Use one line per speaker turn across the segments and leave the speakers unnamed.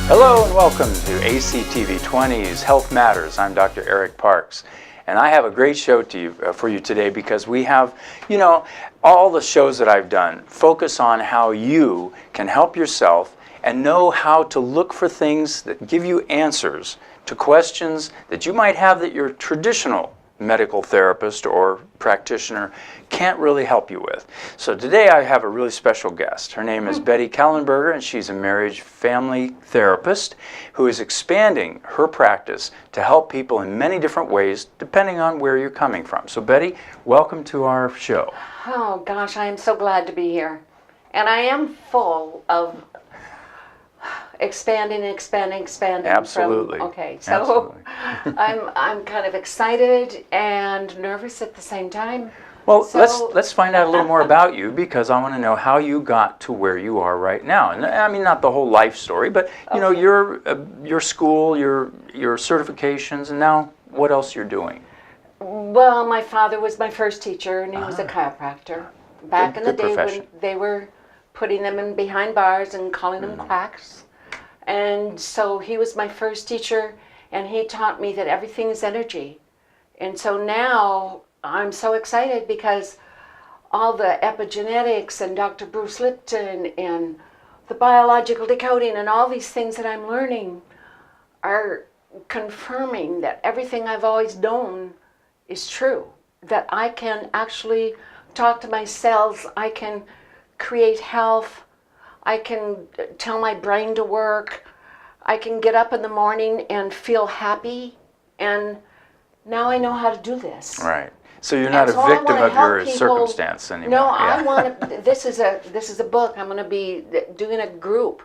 Hello and welcome to ACTV 20's Health Matters. I'm Dr. Erich Parks, and I have a great show for you today because we have, all the shows that I've done focus on how you can help yourself and know how to look for things that give you answers to questions that you might have that your traditional medical therapist or practitioner can't really help you with. So today I have a really special guest. Her name is Betty Kellenberger, and she's a marriage family therapist who is expanding her practice to help people in many different ways depending on where you're coming from. So Betty, welcome to our show.
Oh gosh, I am so glad to be here. And I am full of expanding.
Absolutely.
So I'm kind of excited and nervous at the same time.
Well, let's find out a little more about you, because I want to know how you got to where you are right now. And I mean, not the whole life story, but your school, your certifications, and now what else you're doing.
Well, my father was my first teacher, and he was a chiropractor. Back in the day when they were putting them in behind bars and calling them quacks. And so he was my first teacher, and he taught me that everything is energy. And so now I'm so excited because all the epigenetics and Dr. Bruce Lipton and the biological decoding and all these things that I'm learning are confirming that everything I've always known is true. That I can actually talk to my cells, I can create health, I can tell my brain to work, I can get up in the morning and feel happy, and now I know how to do this.
Right. So you're not a victim of your circumstance anymore.
No, I want to. This is a book. I'm going to be doing a group,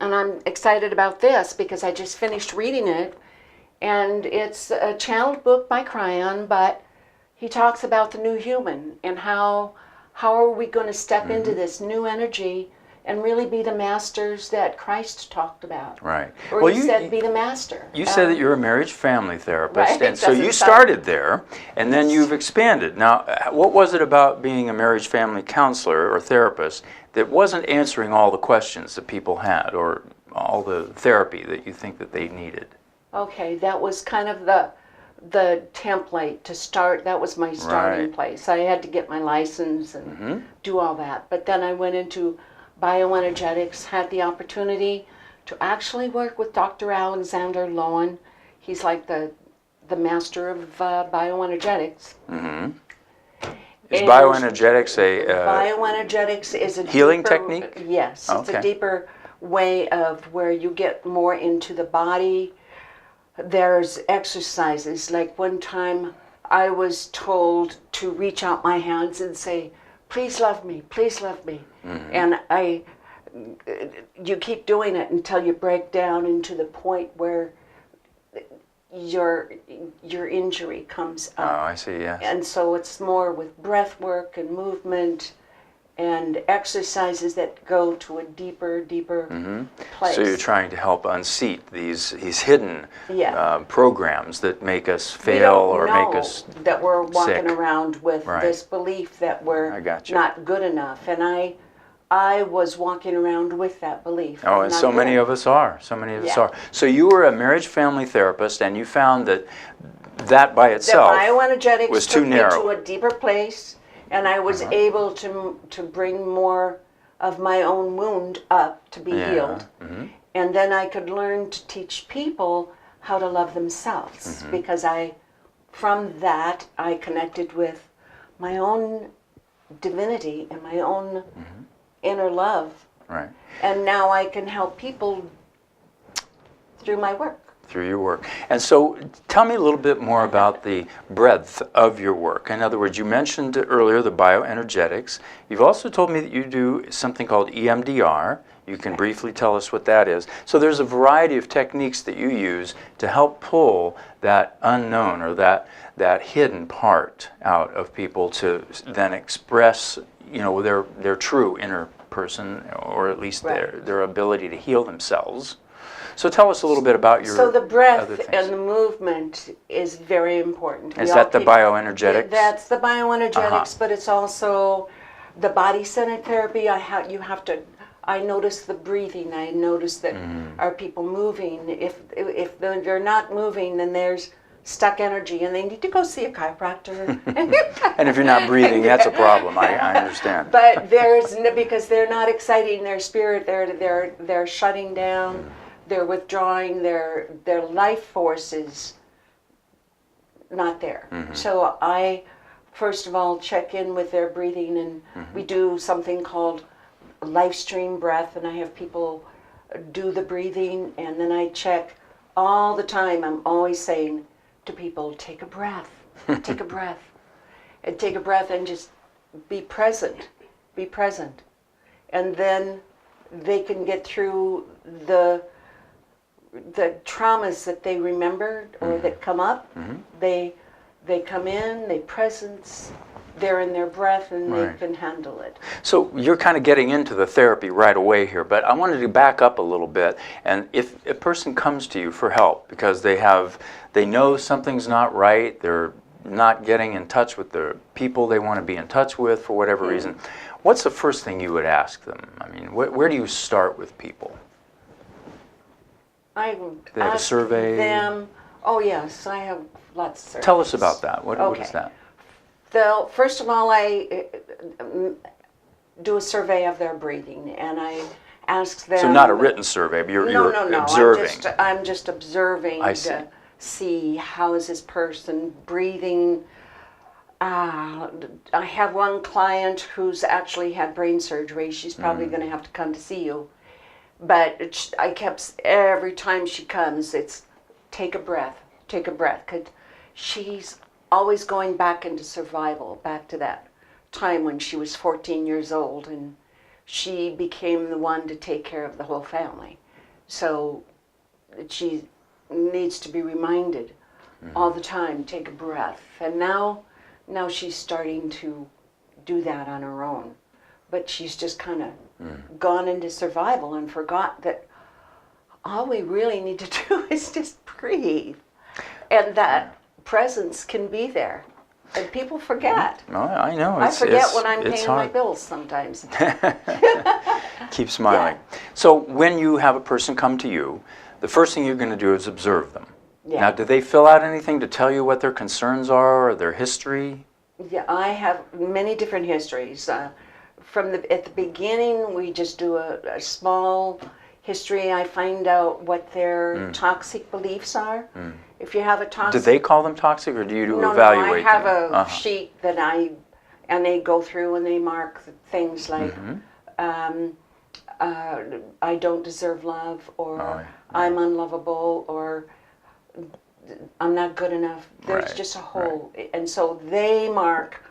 and I'm excited about this because I just finished reading it, and it's a channeled book by Cryon, but he talks about the new human and how are we going to step into this new energy and really be the masters that Christ talked about.
Right.
Or well, he said, be the master.
You said that you're a marriage family therapist,
right?
And so you started there, and then you've expanded. Now, what was it about being a marriage family counselor or therapist that wasn't answering all the questions that people had, or all the therapy that you think that they needed?
Okay, that was kind of the template to start. That was my starting place. I had to get my license and do all that. But then I went into bioenergetics, had the opportunity to actually work with Dr. Alexander Lowen. He's like the master of bioenergetics.
Is bioenergetics
bioenergetics is a
healing technique?
Yes, it's a deeper way of where you get more into the body. There's exercises. Like one time I was told to reach out my hands and say, please love me, please love me. And you keep doing it until you break down into the point where your injury comes up.
Oh, I see, yes.
And so it's more with breath work and movement and exercises that go to a deeper place.
So you're trying to help unseat these hidden programs that make us fail or make us
that we're walking
sick. Around
with this belief that we're not good enough. And I was walking around with that belief.
Oh, and so many of us are. So many of us are. So you were a marriage family therapist, and you found that by itself was too narrow.
Took me to a deeper place. And I was able to bring more of my own wound up to be healed. And then I could learn to teach people how to love themselves. Because from that, I connected with my own divinity and my own inner love.
Right.
And now I can help people through my work.
Through your work. And so tell me a little bit more about the breadth of your work. In other words, you mentioned earlier the bioenergetics. You've also told me that you do something called EMDR. You can briefly tell us what that is. So there's a variety of techniques that you use to help pull that unknown or that hidden part out of people to then express, their true inner person, or at least their ability to heal themselves. So tell us a little bit about your
So the breath and the movement is very important.
Is that the bioenergetics?
That's the bioenergetics, but it's also the body-centered therapy. I notice the breathing. I notice that are people moving. If they're not moving, then there's stuck energy, and they need to go see a chiropractor.
And if you're not breathing, that's a problem. I understand.
But because they're not exciting their spirit. They're shutting down. They're withdrawing. Their life force is not there. So I, first of all, check in with their breathing, and we do something called life stream breath, and I have people do the breathing, and then I check all the time. I'm always saying to people, take a breath, take a breath, and take a breath, and just be present, and then they can get through the traumas that they remembered or that come up. They come in, they presence, they're in their breath, and they can handle it.
So you're kind of getting into the therapy right away here, but I wanted to back up a little bit. And if a person comes to you for help because they know something's not right, they're not getting in touch with the people they want to be in touch with for whatever reason, what's the first thing you would ask them? I mean, where do you start with people?
I
They have a survey?
them. Oh yes, I have lots of surveys.
Tell us about that. What is that?
First of all, I do a survey of their breathing, and I ask them.
So not a written survey, but you're observing.
I'm just observing
I see.
to see how is this person breathing. I have one client who's actually had brain surgery. She's probably going to have to come to see you. But I kept, every time she comes, it's take a breath, because she's always going back into survival, back to that time when she was 14 years old, and she became the one to take care of the whole family. So she needs to be reminded all the time, take a breath. And now she's starting to do that on her own. But she's just kind of gone into survival and forgot that all we really need to do is just breathe. And that presence can be there. And people forget.
Oh, I know.
I forget when I'm paying my bills sometimes.
Keep smiling. So when you have a person come to you, the first thing you're going to do is observe them.
Yeah.
Now, do they fill out anything to tell you what their concerns are or their history?
Yeah, I have many different histories. At the beginning, we just do a small history. I find out what their toxic beliefs are. If you have a toxic...
Do they call them toxic, or do you evaluate them?
No, I have a sheet that and they go through and they mark things like, I don't deserve love, or I'm unlovable, or I'm not good enough. There's just a whole... And so they mark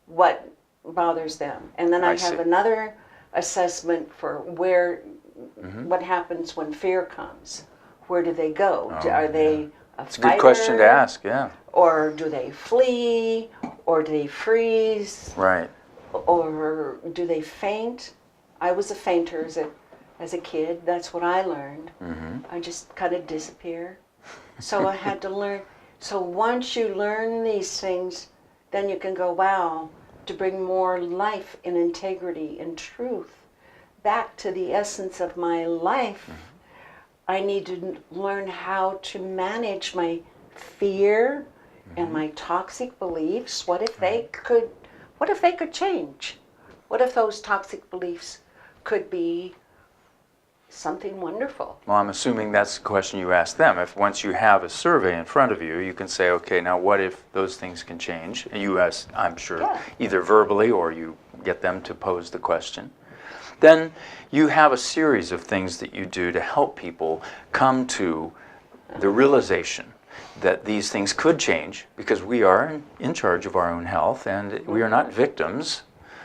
what bothers them. And then I have another assessment for what happens when fear comes. Where do they go? Are they a
It's a
fighter?
good question to ask, yeah.
Or do they flee? Or do they freeze?
Right.
Or do they faint? I was a fainter as a kid. That's what I learned. I just kind of disappear. So I had to learn. So once you learn these things, then you can go, wow, to bring more life and integrity and truth back to the essence of my life. I need to learn how to manage my fear and my toxic beliefs. What if they could change? What if those toxic beliefs could be something wonderful?
Well, I'm assuming that's the question you ask them. If once you have a survey in front of you, you can say, okay, now what if those things can change? And you ask, I'm sure, either verbally or you get them to pose the question. Then you have a series of things that you do to help people come to the realization that these things could change, because we are in charge of our own health, and we are not victims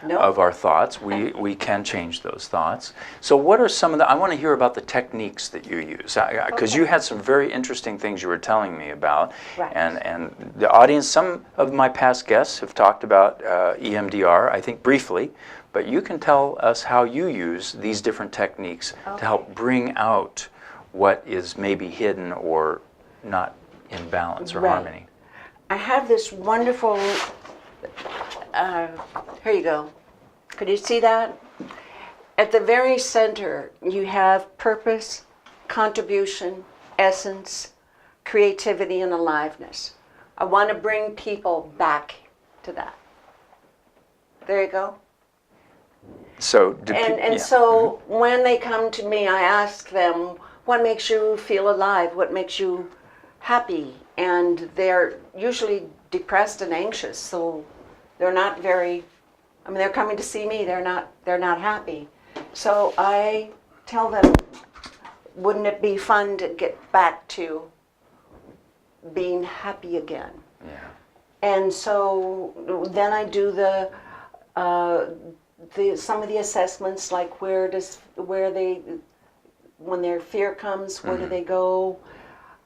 of our thoughts. We can change those thoughts. So what are some of the, I want to hear about the techniques that you use, because you had some very interesting things you were telling me about. And the audience, some of my past guests have talked about EMDR, I think briefly, but you can tell us how you use these different techniques to help bring out what is maybe hidden or not in balance or harmony.
I have this wonderful, here you go. Could you see that? at the very center, you have purpose, contribution, essence, creativity, and aliveness. I want to bring people back to that. There you go.
So,
so when they come to me, I ask them, what makes you feel alive? What makes you happy? And they're usually depressed and anxious, so they're not very, they're coming to see me, they're not happy. So I tell them, wouldn't it be fun to get back to being happy again?
Yeah.
And so then I do some of the assessments, like when their fear comes, where do they go?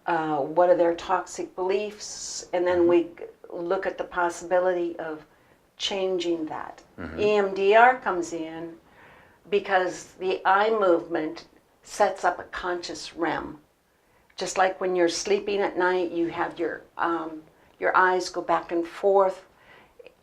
What are their toxic beliefs? And then we look at the possibility of changing that. EMDR comes in because the eye movement sets up a conscious REM. Just like when you're sleeping at night, you have your eyes go back and forth,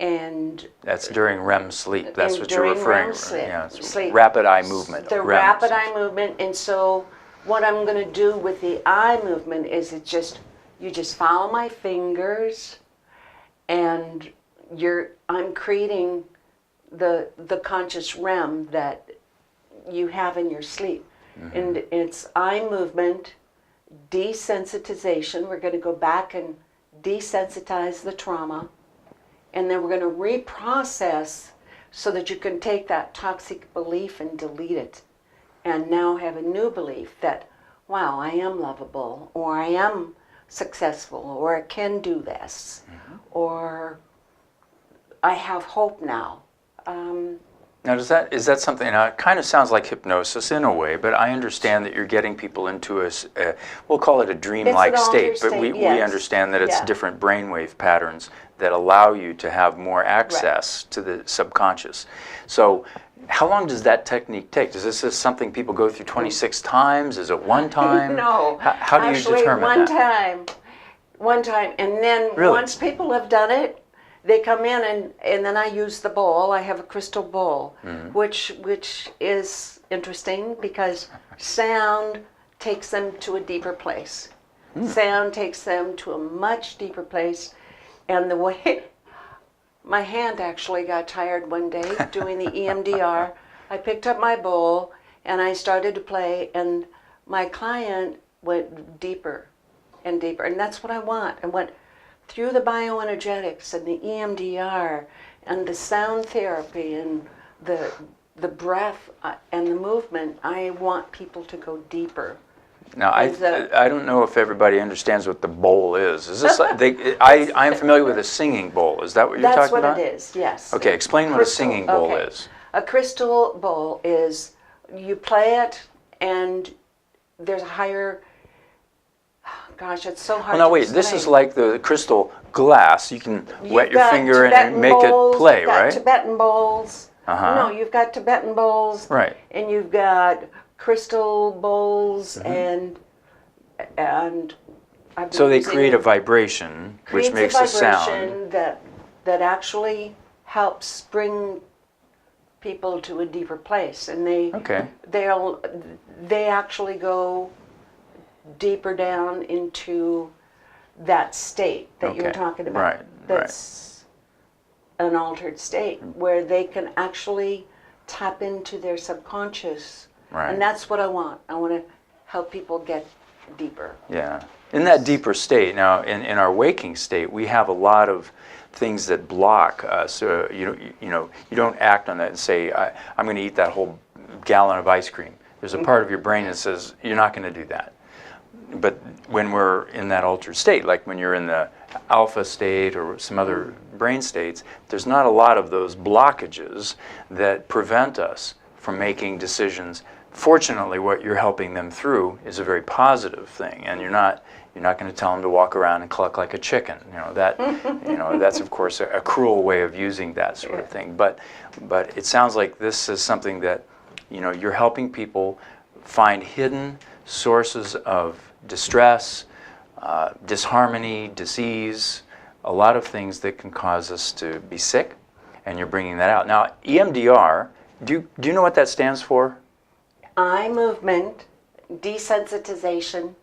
and
that's during REM sleep. That's what you're referring to. Yeah,
sleep.
Rapid eye movement.
The
REM
rapid
sleep.
eye movement, and so what I'm going to do with the eye movement is you just follow my fingers, and I'm creating the conscious REM that you have in your sleep. And it's eye movement, desensitization. We're going to go back and desensitize the trauma, and then we're going to reprocess so that you can take that toxic belief and delete it, and now have a new belief that, wow, I am lovable, or I am successful, or I can do this, or I have hope now.
Now, is that something? Now, it kind of sounds like hypnosis in a way, but I understand that you're getting people into we'll call it a dreamlike state, but we understand that it's different brainwave patterns that allow you to have more access to the subconscious. So, how long does that technique take? Is this something people go through 26 times? Is it one time?
No.
How do you determine that?
One time, and then once people have done it, they come in, and then I use the bowl. I have a crystal bowl, which is interesting because sound takes them to a deeper place. Sound takes them to a much deeper place. And the way my hand actually got tired one day doing the EMDR, I picked up my bowl and I started to play, and my client went deeper and deeper. And that's what I want. I went through the bioenergetics and the EMDR and the sound therapy and the breath and the movement. I want people to go deeper.
Now, I don't know if everybody understands what the bowl is. Is this I'm familiar with a singing bowl. Is that what you're talking about?
That's what it is, yes.
Okay, explain what a singing bowl is.
A crystal bowl is, you play it, and there's a higher... Gosh, it's so hard.
Well, now wait, this is like the crystal glass. You can wet your finger in and make it play, right?
Tibetan bowls. No, you've got Tibetan bowls.
Right.
And you've got crystal bowls, and
so they create a vibration, which makes a sound.
that actually helps bring people to a deeper place, and they actually go deeper down into that state that you're talking about.
Right.
That's an altered state where they can actually tap into their subconscious.
Right.
And that's what I want. I want to help people get deeper.
Yeah. In that deeper state, now in our waking state, we have a lot of things that block us. You don't act on that and say, I'm going to eat that whole gallon of ice cream. There's a part of your brain that says, you're not going to do that. But when we're in that altered state, like when you're in the alpha state or some other brain states, there's not a lot of those blockages that prevent us from making decisions. Fortunately, what you're helping them through is a very positive thing, and you're not going to tell them to walk around and cluck like a chicken. That's of course a cruel way of using that sort of thing. But it sounds like this is something that you're helping people find hidden sources of distress, disharmony, disease, a lot of things that can cause us to be sick, and you're bringing that out. Now, EMDR do you know what that stands for?
Eye movement, desensitization,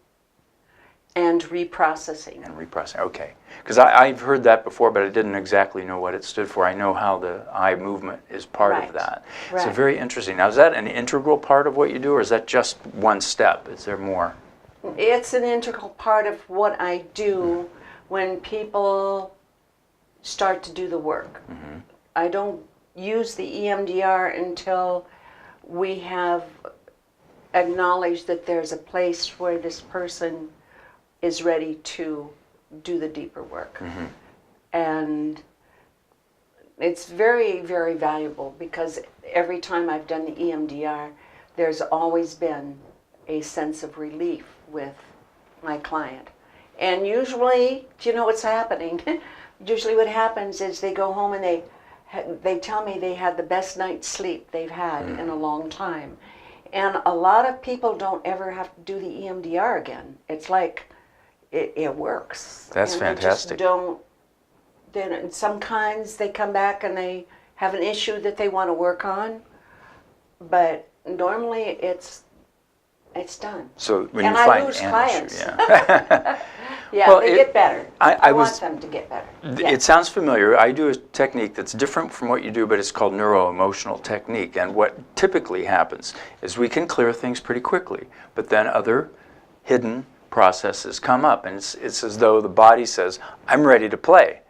and reprocessing.
And reprocessing, okay. Because I've heard that before, but I didn't exactly know what it stood for. I know how the eye movement is part of that.
Right.
So very interesting. Now, is that an integral part of what you do, or is that just one step? Is there more?
It's an integral part of what I do when people start to do the work.
Mm-hmm.
I don't use the EMDR until we have acknowledged that there's a place where this person is ready to do the deeper work.
Mm-hmm.
And it's very, very valuable because every time I've done the EMDR, there's always been a sense of relief with my client. And usually, do you know what's happening? Usually what happens is they go home and they tell me they had the best night's sleep they've had in a long time. And a lot of people don't ever have to do the EMDR again. It's like it works.
That's
and
fantastic.
They just don't. Then some kinds they come back and they have an issue that they want to work on, but normally it's done.
So when
and
you
I
find
lose
an
clients.
issue, yeah.
Yeah,
Well,
they get better.
I
want
was-
them to get better.
It sounds familiar. I do a technique that's different from what you do, but it's called neuro-emotional technique. And what typically happens is we can clear things pretty quickly, but then other hidden processes come up, and it's as though the body says, I'm ready to play.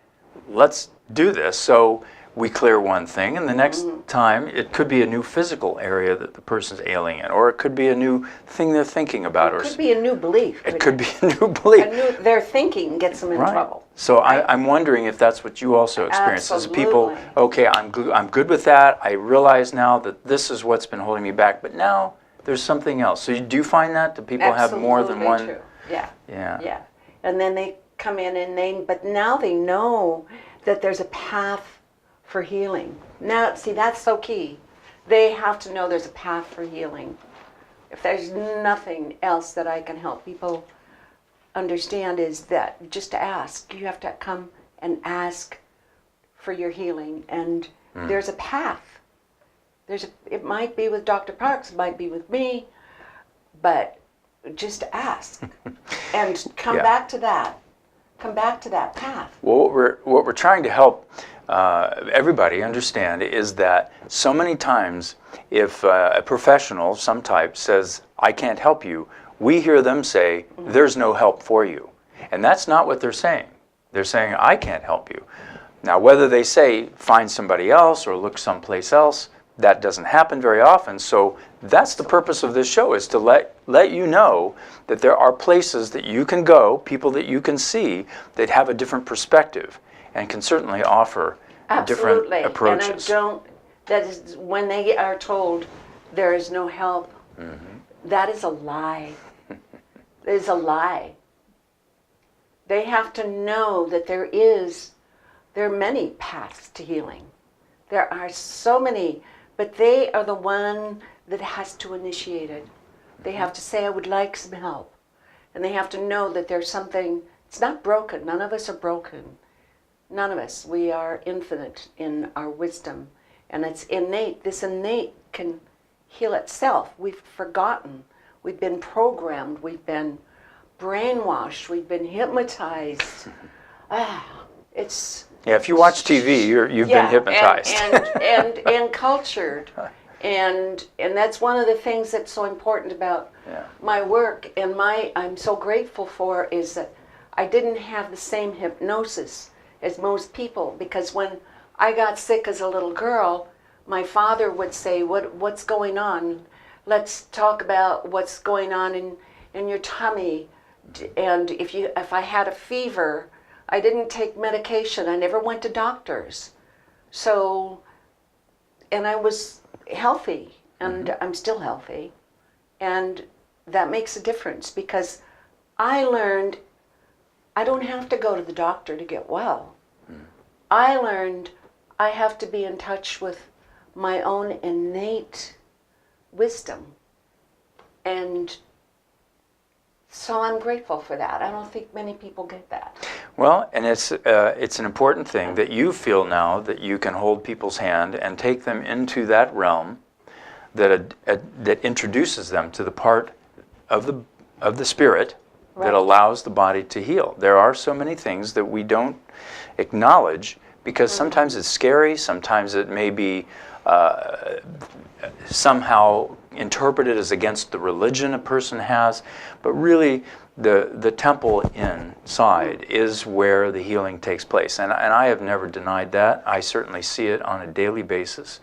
Let's do this. So we clear one thing, and the next time it could be a new physical area that the person's ailing in, or it could be a new thing they're thinking about.
It could be a new belief.
It could be a new belief.
Their thinking gets them in
Right.
trouble.
So I'm wondering if that's what you also experience. As people,
Absolutely.
okay, I'm good with that. I realize now that this is what's been holding me back, but now there's something else. So do you find that? Do people have more than one?
True. Yeah.
Yeah.
Yeah. And then they come in and but now they know that there's a path for healing. Now, see, that's so key. They have to know there's a path for healing. If there's nothing else that I can help people understand is that just to ask. You have to come and ask for your healing, and there's a path. It might be with Dr. Parks, it might be with me, but just ask and come back to that. Come back to that path.
Well, what we're trying to help everybody understand is that so many times if a professional of some type says, I can't help you, we hear them say, there's no help for you. And that's not what they're saying. They're saying, I can't help you. Now, whether they say, find somebody else or look someplace else, that doesn't happen very often. So that's the purpose of this show, is to let you know that there are places that you can go, people that you can see that have a different perspective and can certainly offer different approaches.
And that is when they are told there is no help, that is a lie. It is a lie. They have to know that there are many paths to healing. There are so many, but they are the one that has to initiate it. They have to say, I would like some help. And they have to know that there's something, it's not broken. None of us are broken. None of us. We are infinite in our wisdom. And it's innate. This innate can heal itself. We've forgotten. We've been programmed. We've been brainwashed. We've been hypnotized. It's...
Yeah, if you watch TV, you've been hypnotized.
and cultured. And that's one of the things that's so important about my work, and I'm so grateful for, is that I didn't have the same hypnosis as most people, because when I got sick as a little girl, my father would say, what's going on? Let's talk about what's going on in your tummy. And if I had a fever, I didn't take medication. I never went to doctors. So, and I was healthy, and I'm still healthy. And that makes a difference, because I learned I don't have to go to the doctor to get well. I learned I have to be in touch with my own innate wisdom. And so I'm grateful for that. I don't think many people get that.
Well, and it's an important thing that you feel now that you can hold people's hand and take them into that realm that introduces them to the part of the spirit
Right.
that allows the body to heal. There are so many things that we don't acknowledge because sometimes it's scary, sometimes it may be somehow interpreted as against the religion a person has, but really the temple inside is where the healing takes place. And I have never denied that. I certainly see it on a daily basis.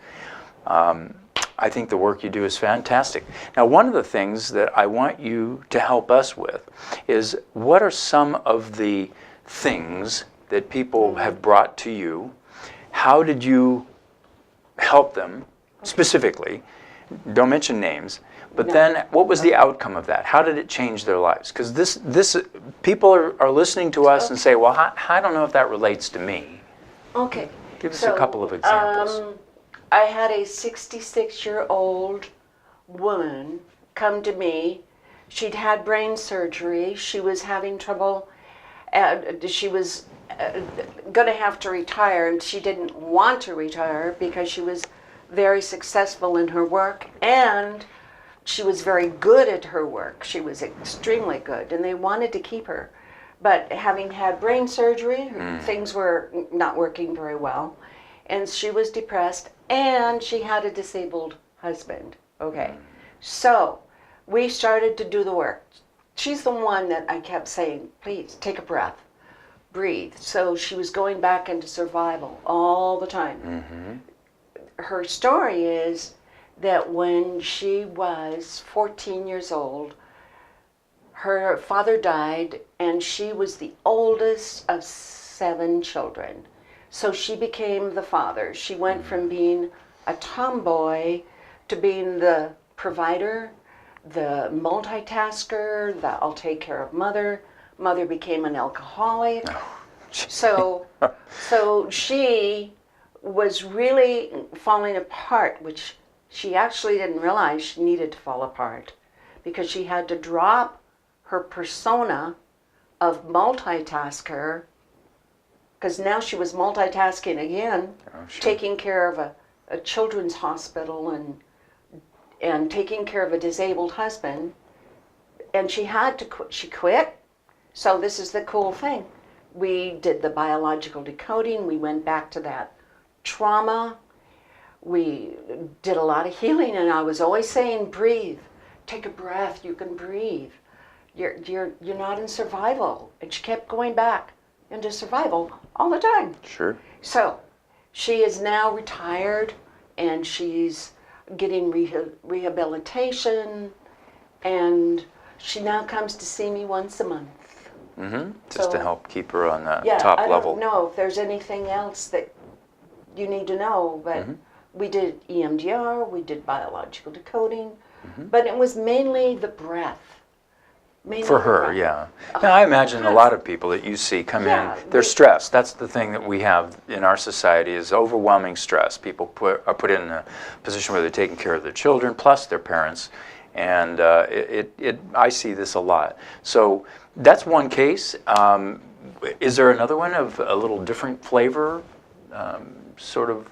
I think the work you do is fantastic. Now, one of the things that I want you to help us with is what are some of the things that people have brought to you? How did you help them specifically? Don't mention names. But then what was the outcome of that? How did it change their lives? Because this people are listening to us and say, well, I don't know if that relates to me.
Okay.
Give us a couple of examples.
I had a 66-year-old woman come to me. She'd had brain surgery. She was having trouble. She was going to have to retire, and she didn't want to retire because she was very successful in her work, and she was very good at her work. She was extremely good, and they wanted to keep her. But having had brain surgery, things were not working very well, and she was depressed, and she had a disabled husband. Okay, so we started to do the work. She's the one that I kept saying, please take a breath, breathe. So she was going back into survival all the time. Her story is that when she was 14 years old, her father died, and she was the oldest of 7 children. So she became the father. She went from being a tomboy to being the provider, the multitasker, the I'll take care of mother. Mother became an alcoholic. So she was really falling apart, which she actually didn't realize she needed to fall apart, because she had to drop her persona of multitasker, because now she was multitasking again, taking care of a children's hospital and taking care of a disabled husband, and she had to quit. She quit. So this is the cool thing. We did the biological decoding. We went back to that trauma. We did a lot of healing, and I was always saying, breathe, take a breath, you can breathe. You're not in survival. And she kept going back into survival all the time.
Sure.
So she is now retired, and she's getting rehabilitation, and she now comes to see me once a month.
Just to help keep her on the
Yeah,
top
I
level.
don't know if there's anything else that you need to know, but we did EMDR, we did biological decoding, but it was mainly the breath.
For her, yeah. Now, I imagine a lot of people that you see come in, they're stressed. That's the thing that we have in our society is overwhelming stress. People are put in a position where they're taking care of their children, plus their parents, and I see this a lot. So that's one case. Is there another one of a little different flavor, sort of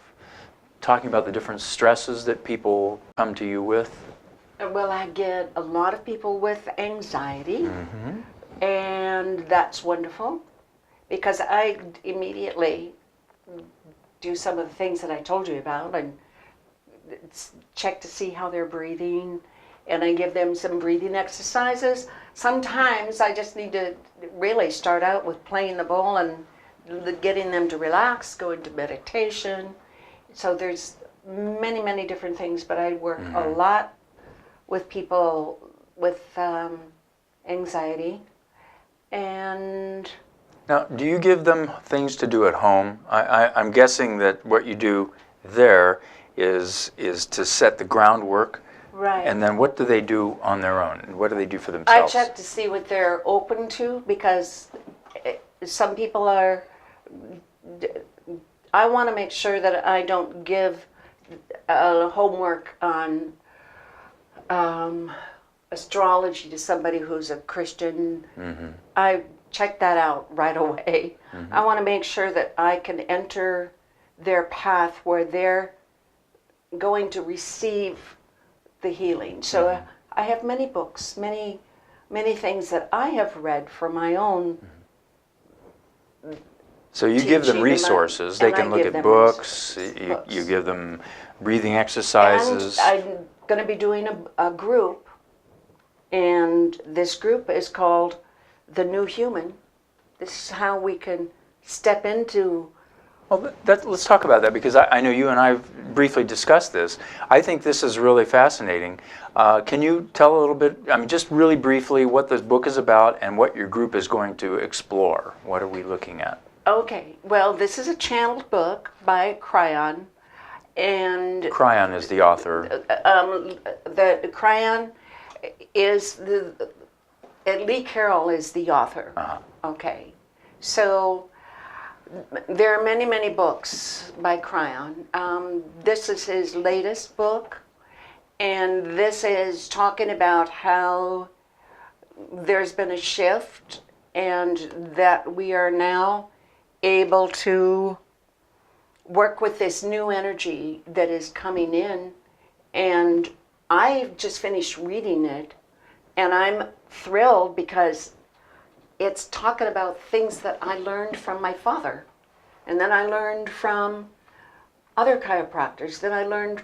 talking about the different stresses that people come to you with?
Well, I get a lot of people with anxiety, and that's wonderful, because I immediately do some of the things that I told you about and check to see how they're breathing, and I give them some breathing exercises. Sometimes I just need to really start out with playing the bowl and getting them to relax, go into meditation. So there's many, many different things, but I work a lot with people with anxiety. And
now, do you give them things to do at home? I'm guessing that what you do there is to set the groundwork.
right.
And then what do they do on their own? What do they do for themselves?
I check to see what they're open to, because some people are, I want to make sure that I don't give homework on astrology to somebody who's a Christian. I check that out right away. I want to make sure that I can enter their path where they're going to receive the healing. So I have many books, many things that I have read for my own.
So you give them resources. They can look at books. You give them breathing exercises.
And I'm going to be doing a group, and this group is called The New Human. This is how we can step into.
Well, let's talk about that, because I know you and I have briefly discussed this. I think this is really fascinating. Can you tell a little bit, I mean, just really briefly, what this book is about and what your group is going to explore? What are we looking at?
Okay, well, this is a channeled book by Cryon, and
Cryon is the author.
The Cryon is Lee Carroll is the author. Okay, so there are many books by Cryon. This is his latest book, and this is talking about how there's been a shift and that we are now able to work with this new energy that is coming in. And I've just finished reading it, and I'm thrilled because it's talking about things that I learned from my father, and then I learned from other chiropractors, then I learned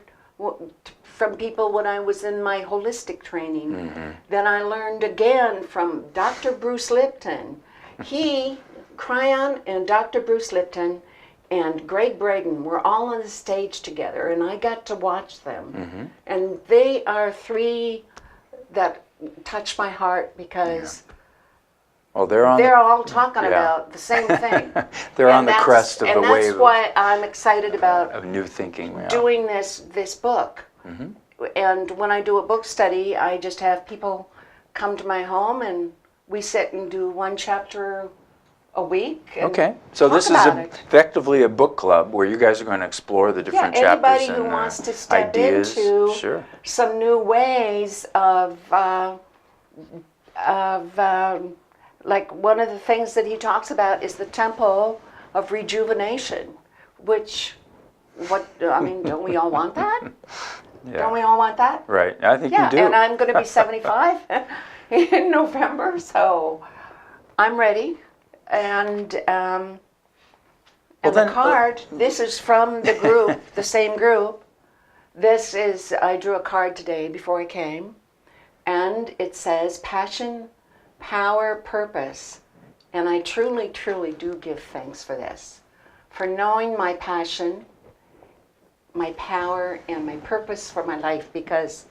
from people when I was in my holistic training. Then I learned again from Dr. Bruce Lipton. Cryon and Dr. Bruce Lipton and Greg Braden were all on the stage together, and I got to watch them. And they are three that touch my heart because
well,
they're all talking about the same thing.
They're on the crest of the wave.
And that's why I'm excited about
of new thinking.
Doing this book. And when I do a book study, I just have people come to my home, and we sit and do one chapter a week.
Okay, so this is effectively a book club where you guys are going to explore the different chapters
anybody
and
who wants to step
ideas.
Into some new ways of like one of the things that he talks about is the temple of rejuvenation, which, don't we all want that? Don't we all want that?
Right, I think you do.
And I'm going to be 75 in November, so I'm ready. And the card, this is from the group, the same group. This is, I drew a card today before I came, and it says passion, power, purpose. And I truly do give thanks for this, for knowing my passion, my power, and my purpose for my life, because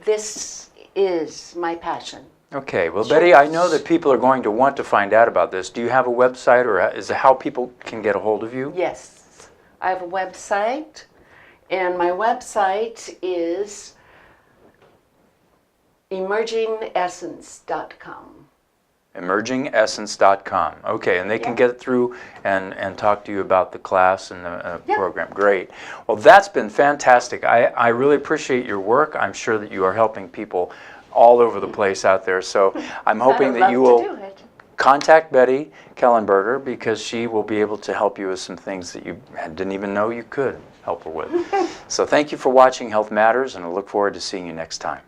this is my passion.
Okay, well, Betty, I know that people are going to want to find out about this. Do you have a website, or is it how people can get a hold of you?
Yes, I have a website, and my website is emergingessence.com.
Emergingessence.com. Okay, and they can get through and talk to you about the class and the program. Great. Well, that's been fantastic. I really appreciate your work. I'm sure that you are helping people all over the place out there. So I'm hoping that you will contact Betty Kellenberger, because she will be able to help you with some things that you didn't even know you could help her with. So thank you for watching Health Matters, and I look forward to seeing you next time.